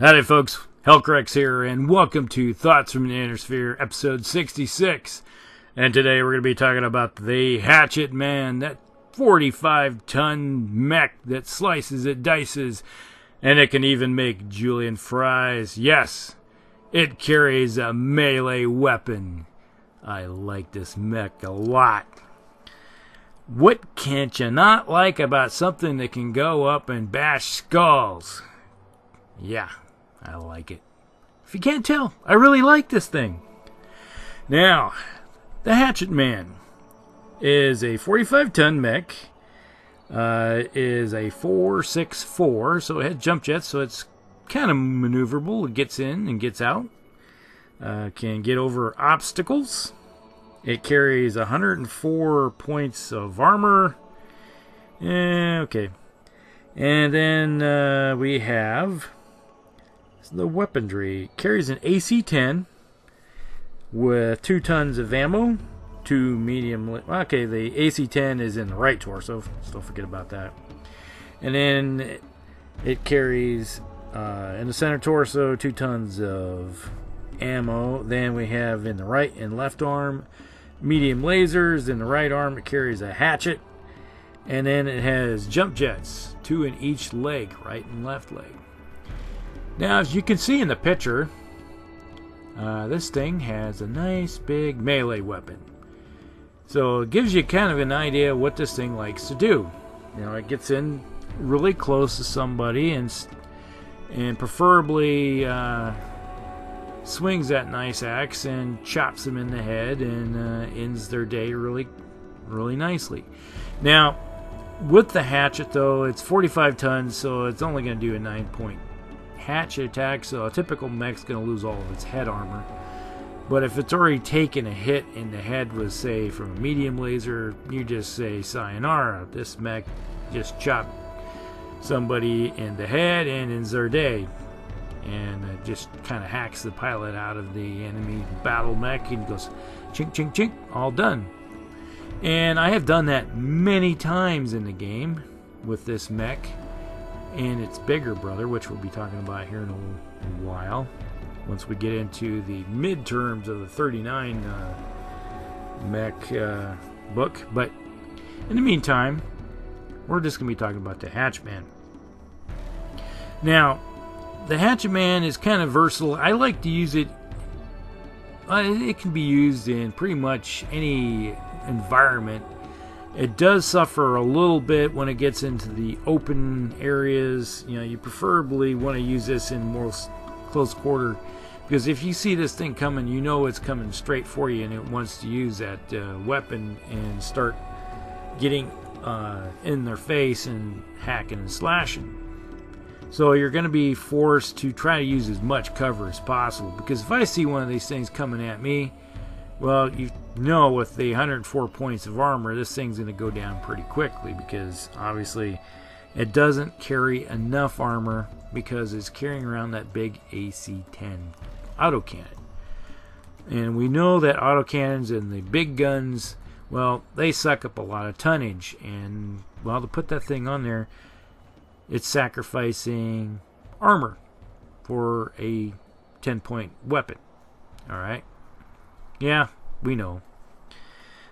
Howdy folks, Hellcrex here, and welcome to Thoughts from the Innersphere, episode 66. And today we're going to be talking about the Hatchetman, that 45-ton mech that slices and dices, and it can even make julienne fries. Yes, it carries a melee weapon. I like this mech a lot. What can't you not like about something that can go up and bash skulls? Yeah, I like it. If you can't tell, I really like this thing. Now, the Hatchetman is a 45-ton mech. Is a 4.64, so it has jump jets, so it's kind of maneuverable. It gets in and gets out. Can get over obstacles. It carries 104 points of armor. Okay. And then we have the weaponry. It carries an AC-10 with 2 tons of ammo, 2 medium. Okay, the AC-10 is in the right torso, so don't forget about that. And then it carries in the center torso 2 tons of ammo. Then we have in the right and left arm medium lasers. In the right arm it carries a hatchet, and then it has jump jets, 2 in each leg, right and left leg. Now, as you can see in the picture, this thing has a nice big melee weapon. So it gives you kind of an idea what this thing likes to do. You know, it gets in really close to somebody and preferably swings that nice axe and chops them in the head and ends their day really, really nicely. Now, with the hatchet though, it's 45 tons, so it's only going to do a 9-point hatchet attack, so a typical mech's going to lose all of its head armor. But if it's already taken a hit in the head with, say, from a medium laser, you just say sayonara. This mech just chopped somebody in the head and ends their day. And just kind of hacks the pilot out of the enemy Battlemech and goes chink, chink, chink, all done. And I have done that many times in the game with this mech and its bigger brother, which we'll be talking about here in a while once we get into the midterms of the 39 mech book. But in the meantime, we're just going to be talking about the Hatchman. Now, the Hatchetman is kind of versatile. I like to use it. It can be used in pretty much any environment. It does suffer a little bit when it gets into the open areas. You know, you preferably want to use this in more close quarter, because if you see this thing coming, you know it's coming straight for you, and it wants to use that weapon and start getting in their face and hacking and slashing. So you're going to be forced to try to use as much cover as possible, because if I see one of these things coming at me, well, you know with the 104 points of armor, this thing's going to go down pretty quickly, because obviously it doesn't carry enough armor because it's carrying around that big AC-10 autocannon. And we know that autocannons and the big guns, well, they suck up a lot of tonnage, and well, to put that thing on there, it's sacrificing armor for a 10-point weapon. Alright? Yeah, we know.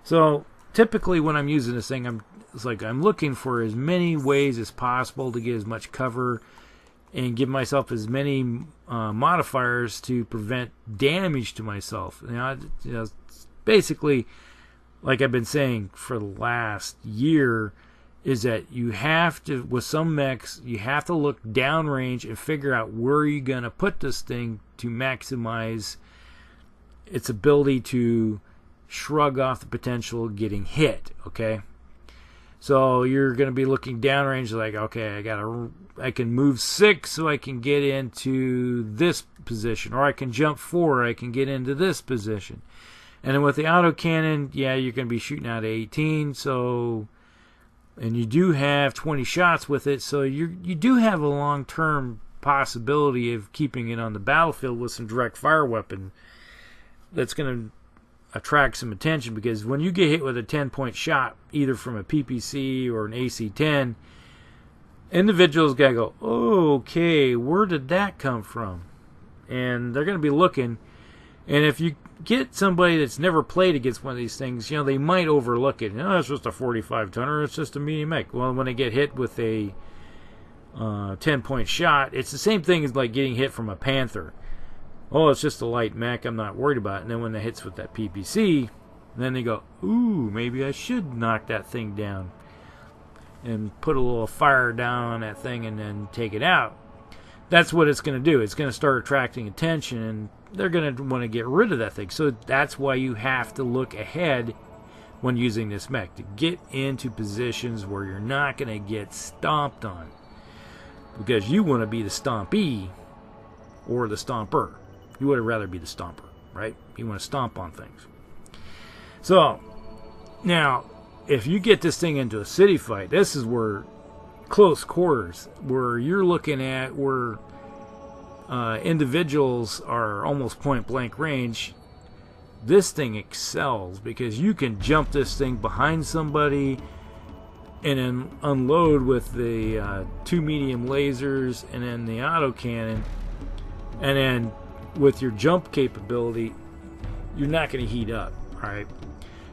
So, typically when I'm using this thing, I'm looking for as many ways as possible to get as much cover and give myself as many modifiers to prevent damage to myself. You know, basically, like I've been saying for the last year, is that you have to, with some mechs, you have to look downrange and figure out where you're going to put this thing to maximize its ability to shrug off the potential of getting hit, okay? So you're going to be looking downrange like, okay, I can move 6 so I can get into this position, or I can jump 4, I can get into this position. And then with the autocannon, yeah, you're going to be shooting out 18, so, and you do have 20 shots with it, so you do have a long-term possibility of keeping it on the battlefield with some direct fire weapon that's going to attract some attention, because when you get hit with a 10-point shot, either from a PPC or an AC-10, individuals gotta go, okay, where did that come from? And they're gonna be looking. And if you get somebody that's never played against one of these things, they might overlook it. It's just a 45 tonner, it's just a medium mech. Well, when they get hit with a 10-point shot, it's the same thing as like getting hit from a Panther. Oh, it's just a light mech, I'm not worried about it. And then when it hits with that PPC, then they go, ooh, maybe I should knock that thing down and put a little fire down on that thing and then take it out. That's what it's going to do. It's going to start attracting attention, and they're going to want to get rid of that thing. So that's why you have to look ahead when using this mech, to get into positions where you're not going to get stomped on, because you want to be the stompee or the stomper. You would rather be the stomper, right? You want to stomp on things. So now, if you get this thing into a city fight, this is where close quarters, where you're looking at where individuals are almost point blank range. This thing excels because you can jump this thing behind somebody and then unload with the 2 medium lasers and then the autocannon, and then with your jump capability, you're not going to heat up. All right,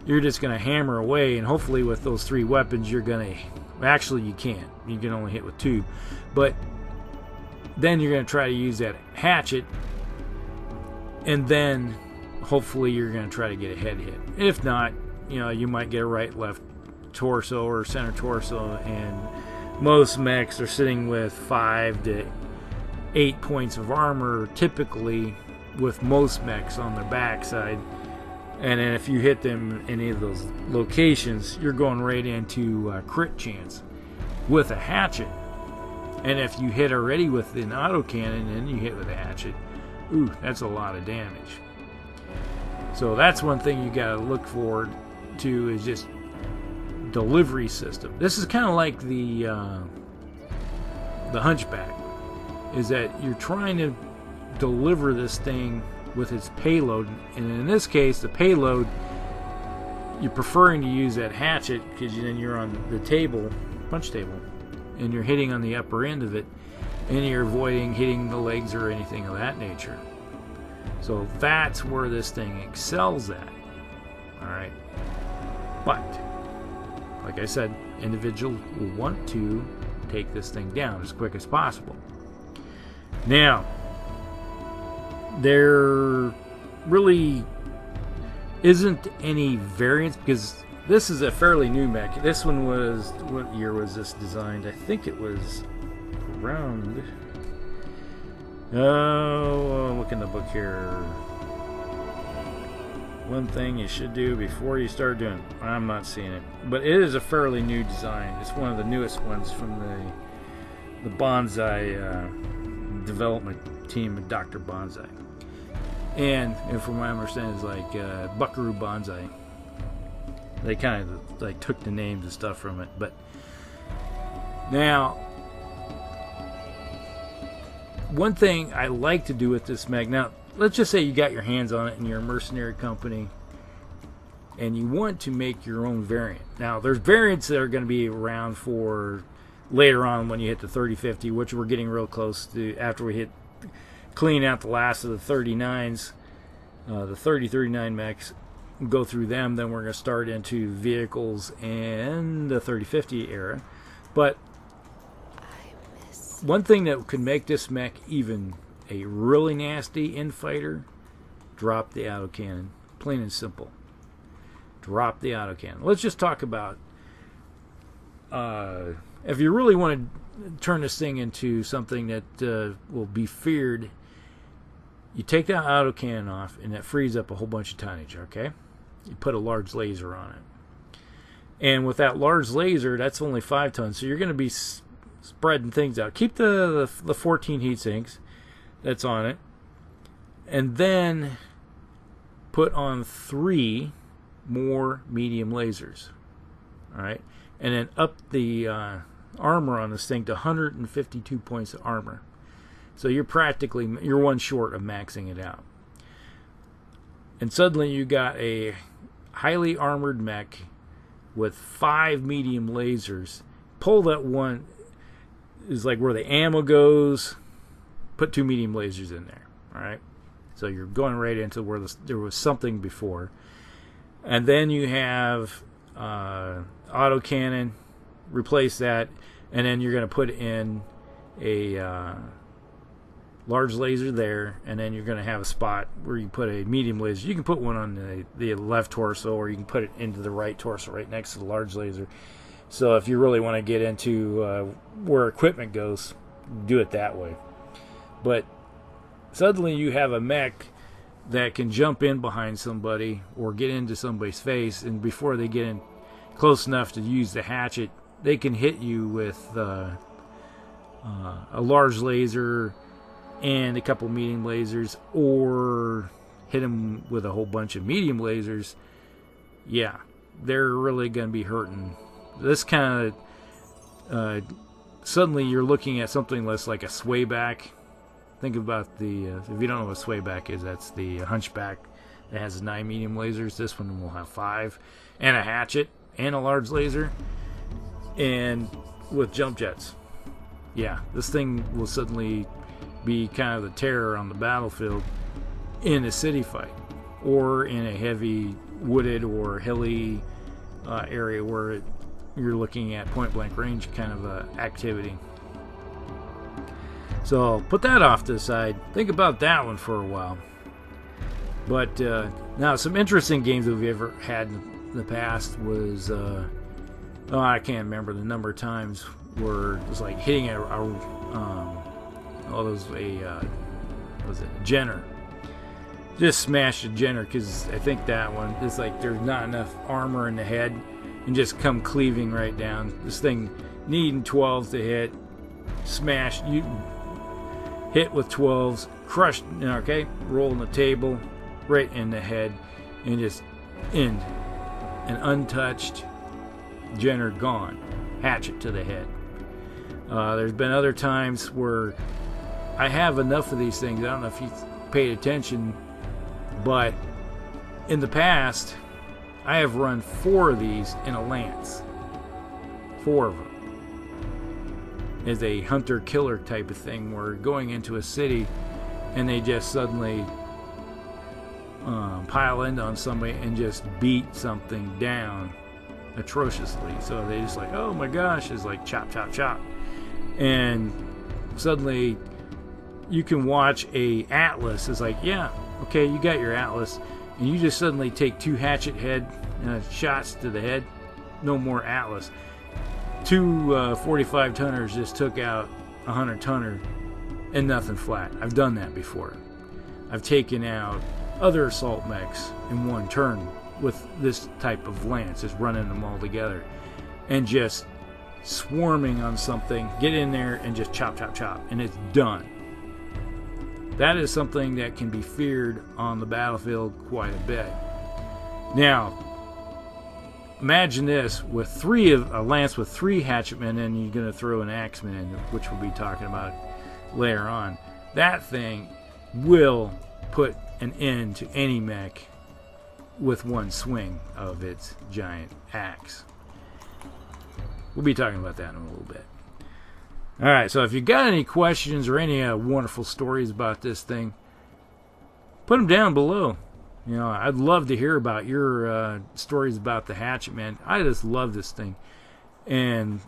you're just going to hammer away, and hopefully with those 3 weapons you're going to, actually you can't, you can only hit with 2, but then you're going to try to use that hatchet, and then hopefully you're going to try to get a head hit. If not, you might get a right left torso or center torso, and most mechs are sitting with 5 to 8 points of armor typically, with most mechs on their backside. And then if you hit them in any of those locations, you're going right into crit chance with a hatchet. And if you hit already with an autocannon and you hit with a hatchet, ooh, that's a lot of damage. So that's one thing you got to look forward to, is just delivery system. This is kind of like the Hunchback, is that you're trying to deliver this thing with its payload, and in this case the payload, you're preferring to use that hatchet because then you're on the table, punch table, and you're hitting on the upper end of it, and you're avoiding hitting the legs or anything of that nature. So that's where this thing excels at. Alright, but like I said, individuals will want to take this thing down as quick as possible. Now, there really isn't any variance, because this is a fairly new mech. This one was, what year was this designed? I think it was around, look in the book here. One thing you should do before you start doing, I'm not seeing it, but it is a fairly new design. It's one of the newest ones from the Bonsai development team of Dr. Bonsai. And from what I understand, it's like Buckaroo Bonsai. They kind of like took the names and stuff from it. But now, one thing I like to do with this mech, now let's just say you got your hands on it and you're a mercenary company and you want to make your own variant. Now there's variants that are going to be around for later on when you hit the 3050, which we're getting real close to after we hit clean out the last of the 39s, the 3039 mechs, go through them. Then we're going to start into vehicles and the 3050 era. But one thing that could make this mech even a really nasty infighter, drop the autocannon. Plain and simple. Drop the autocannon. Let's just talk about if you really want to turn this thing into something that will be feared, you take that autocannon off and that frees up a whole bunch of tonnage, okay? You put a large laser on it. And with that large laser, that's only 5 tons, so you're going to be spreading things out. Keep the 14 heat sinks that's on it, and then put on 3 more medium lasers. Alright? And then up the armor on this thing to 152 points of armor. So you're one short of maxing it out. And suddenly you got a highly armored mech with 5 medium lasers. Pull that one. is like where the ammo goes. Put 2 medium lasers in there. All right. So you're going right into where there was something before. And then you have autocannon. Replace that. And then you're going to put in a large laser there. And then you're going to have a spot where you put a medium laser. You can put one on the left torso, or you can put it into the right torso right next to the large laser. So if you really want to get into where equipment goes, do it that way. But suddenly you have a mech that can jump in behind somebody or get into somebody's face, and before they get in close enough to use the hatchet, they can hit you with a large laser and a couple medium lasers, or hit them with a whole bunch of medium lasers. Yeah, they're really going to be hurting. This kind of suddenly you're looking at something less like a swayback. Think about the if you don't know what swayback is, that's the hunchback that has 9 medium lasers. This one will have 5, and a hatchet and a large laser, and with jump jets. Yeah, this thing will suddenly be kind of the terror on the battlefield in a city fight, or in a heavy wooded or hilly area where you're looking at point blank range kind of activity. So put that off to the side. Think about that one for a while. But now some interesting games that we've ever had in the past was I can't remember the number of times where it was like hitting was it Jenner? Just smashed a Jenner, because I think that one is like there's not enough armor in the head and just come cleaving right down. This thing needing 12s to hit, smash, you hit with 12s, crushed, okay, rolling the table right in the head, and just end. An untouched Jenner gone, hatchet to the head. There's been other times where I have enough of these things. I don't know if you paid attention, but in the past, I have run 4 of these in a lance. 4 of them. Is a hunter-killer type of thing, where going into a city and they just suddenly pile in on somebody and just beat something down atrociously. So they just like, oh my gosh, it's like chop, chop, chop. And suddenly you can watch a Atlas. It's like, yeah, okay, you got your Atlas, and you just suddenly take 2 hatchet head shots to the head. No more Atlas. 2 45 tonners just took out a 100 tonner and nothing flat. I've done that before. I've taken out other assault mechs in one turn with this type of lance, just running them all together and just swarming on something, get in there and just chop, chop, chop, and it's done. That is something that can be feared on the battlefield quite a bit. Now, imagine this with a lance with 3 hatchetmen, and you're going to throw an axeman in, which we'll be talking about later on. That thing will put an end to any mech with one swing of its giant axe. We'll be talking about that in a little bit. Alright, so if you got any questions or any wonderful stories about this thing, put them down below. You know, I'd love to hear about your stories about the Hatchetman. I just love this thing. And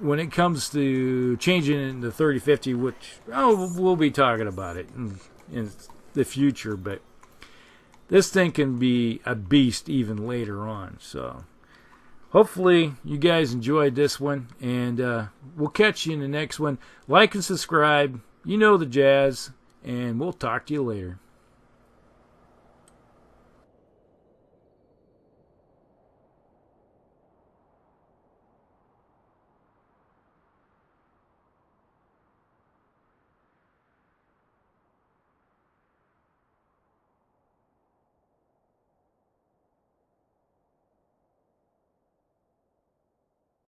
when it comes to changing it into 3050, which we'll be talking about it in the future, but this thing can be a beast even later on. So hopefully you guys enjoyed this one, and we'll catch you in the next one. Like and subscribe. You know the jazz, and we'll talk to you later.